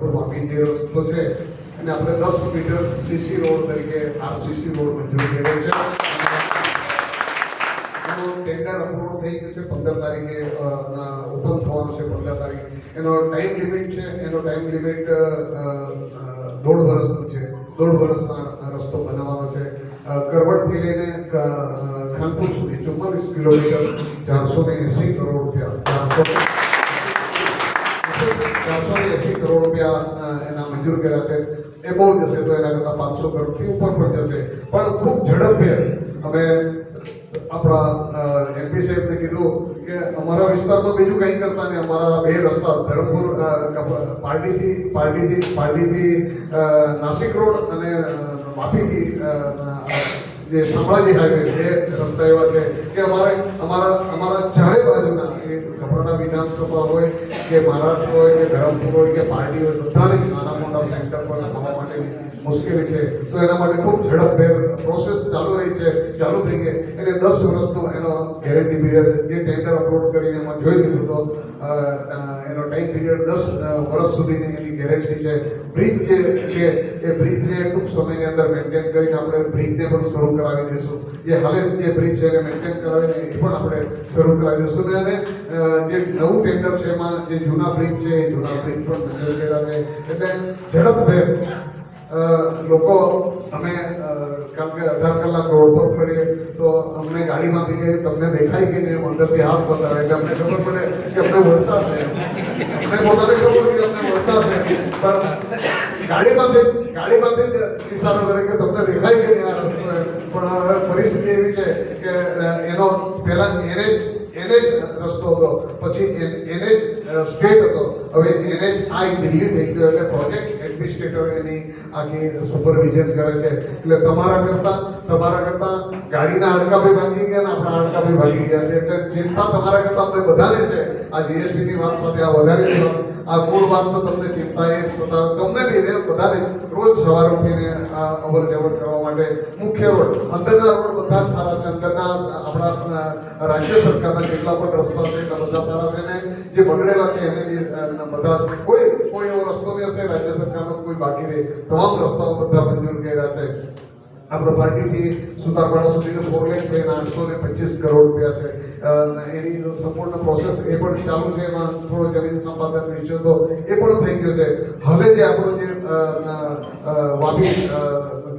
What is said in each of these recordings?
વાપી જે રસ્તો છે અને આપણે 10 મીટર સીસી રોડ તરીકે આરસીસી રોડ મંજૂર કર્યો છે. એનો ટેન્ડર અપ્રૂવ થઈ ગયું છે. 15 તારીખે ઓપન થવાનું છે. 15 તારીખે એનો ટાઈમ લિમિટ છે. એનો ટાઈમ લિમિટ 1.5 વર્ષનો છે. 1.5 વર્ષમાં રસ્તો બનાવવાનો છે. કરવડથી લઈને ખાનપુર સુધી 44 કિલોમીટર 480 કરોડ રૂપિયા 480 કરોડ રૂપિયા એના મંજૂર કર્યા છે. એ બહુ જશે તો એના કરતાં 500 કરોડથી ઉપર પણ જશે. પણ ખૂબ ઝડપભેર અમે આપણા એમપી સાહેબને કીધું કે અમારા વિસ્તારમાં બીજું કંઈ કરતા નહીં. અમારા બે રસ્તા ધરમપુર પારડીથી નાસિક રોડ અને વાપીથી જે શામળાજી હાઈવે બે રસ્તા એવા છે કે અમારા ચારે બાજુના એ કપરાડા વિધાનસભા હોય કે મહારાષ્ટ્ર હોય કે ધરમપુર હોય કે પારડી હોય બધાને નાના મોટા સેન્ટર પર આવવા માટેની મુશ્કેલી છે. તો એના માટે ખૂબ ઝડપભેર પ્રોસેસ ચાલુ રહી છે, ચાલુ થઈ ગઈ. એને 10 વર્ષનો એનો ગેરંટી પીરિયડ જે ટેન્ડર અપલોડ કરીને એમાં જોઈ લીધું તો એનો ટાઈમ પીરિયડ 10 વર્ષ સુધીની એની ગેરંટી છે. બ્રિજ જે છે એ બ્રિજને ટૂંક સમયની અંદર મેન્ટેન કરીને આપણે બ્રિજને પણ શરૂ કરાવી દઈશું. જે હાલે જે બ્રિજ છે એને મેન્ટેન કરાવીને એ પણ આપણે શરૂ કરાવી દઈશું. અને જે નવું ટેન્ડર છે એમાં જે જૂના બ્રિજ છે એ જૂના બ્રિજ પણ મંજૂર કર્યા છે. એટલે ઝડપભેર લોકો અમે કારણ કે 18 કલાક રોડ પર ફરીએ તો અમને ગાડીમાંથી કે તમને દેખાય કે નહીં અંદરથી હાથ બતાવે એટલે અમને ખબર પડે કે અમને વળતા છે. અમને પોતાને ખબર કે અમને વળતા છે પણ ગાડીમાંથી જ ઇશારો કરે કે તમને દેખાય કે નહીં આ રસ્તો. પણ હવે પરિસ્થિતિ એવી છે કે એનો પહેલા એને જ રસ્તો હતો, પછી એને જ સ્ટેટ હતો, હવે એને જ આ દિલ્હી થઈ ગયો. એટલે પ્રોજેક્ટ એડમિનિસ્ટ્રેટર એની આખી સુપરવિઝન કરે છે. એટલે તમારા કરતા ગાડીના હાડકા બી ભાગી ગયા ને આપણા હાડકા બી ભાગી ગયા છે. એટલે ચિંતા તમારા કરતા અમને બધાને છે. આ જીએસટી ની વાત સાથે આ વધારેની વાત, આ મૂળ વાત તો તમને ચિંતા એ સતાવે તમને બી ને બધાને. રોજ સવારે ઉઠીને અવર જવર કરવા માટે મુખ્ય રોડ, અંદરના રોડ બધા સારા છે. અંદરના આપણા રાજ્ય સરકારના જેટલા પણ રસ્તા છે એટલા બધા સારા છે. ને જે બગડેલા છે એને બી બધા કોઈ એવો રસ્તો નહીં હશે રાજ્ય સરકારનો કોઈ બાકી રહે. તમામ રસ્તાઓ બધા મંજૂર કર્યા છે. આપણે પાર્ટીથી સુતારવાડા સુધીનું 4 લેન છે એના 825 કરોડ રૂપિયા છે. એની સંપૂર્ણ પ્રોસેસ એ પણ ચાલુ છે. એમાં થોડો જમીન સંપાદન વિશે તો એ પણ થઈ ગયો છે. હવે જે આપણો જે વાપી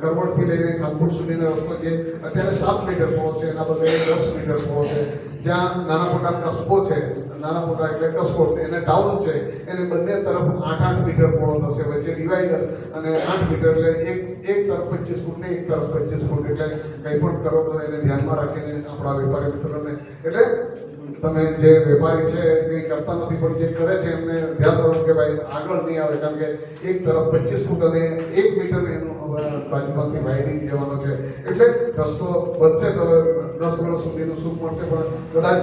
કરવડથી લઈને ખાનપુર સુધીનો રસ્તો જે અત્યારે 7 મીટર પહોળો છે એના બદલે 10 મીટર પહોળો છે. જ્યાં નાના મોટા કસ્બો છે, નાના મોટા એટલે કસ્બો એને ટાઉન છે, એને બંને તરફ 8-8 મીટર પહોળો થશે. વચ્ચે ડિવાઈડર અને 8 મીટર એટલે એક તરફ 25 ફૂટ ને એક તરફ 25 ફૂટ. એટલે કંઈ પણ કરો તો એને ધ્યાનમાં રાખીને આપણા વેપારી મિત્રોને, એટલે તમે જે વેપારી છે કંઈ કરતા નથી પણ જે કરે છે એમને ધ્યાન રાખો કે ભાઈ આગળ નહીં આવે. કારણ કે એક તરફ 25 ફૂટ અને 1 મીટર એનું બાજુમાંથી વાઇડિંગ જવાનો છે. એટલે રસ્તો બનશે તો 10 વર્ષ સુધીનું સુખ મળશે. પણ કદાચ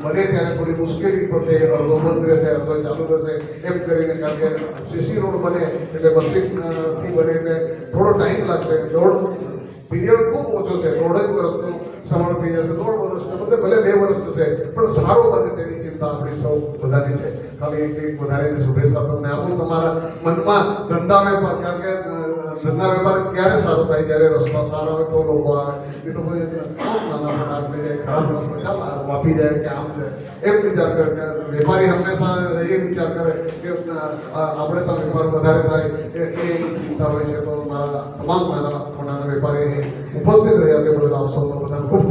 બને ત્યારે થોડી મુશ્કેલી પડશે. અડધો બંધ રહેશે, અડધો ચાલુ રહેશે એમ કરીને. કારણ કે સીસી રોડ બને એટલે બસિકથી બને એટલે થોડો ટાઈમ લાગશે. પીરિયડ ખૂબ ઓછો છે. 1.5 વર્ષનું સમરણ થઈ જશે. 1.5 વર્ષને બદલે ભલે 2 વર્ષ થશે પણ સારો બને તેની ચિંતા આપણી સૌ બધાની છે. ખાલી એટલી વધારેની શુભેચ્છા તમને આપું તમારા મનમાં. ધંધા વેપાર, કારણ કે ધંધા વેપાર ક્યારે સારો થાય જ્યારે રસ્તા સારા હોય તો લોકો આવે. એ તો કોઈ નાના મોટા લઈ જાય, ખરાબ રસ્તો ચાલ વાપી જાય કે આમ જાય એમ વિચાર કરે. વેપારી હંમેશા એ વિચાર કરે કે આપણે તો વેપાર વધારે થાય એ ચિંતા હોય છે. તો મારા તમામ નાના મોટા વેપારી ઉપસ્થિત રહ્યા તે બદલ આપ સૌનો બધા ખૂબ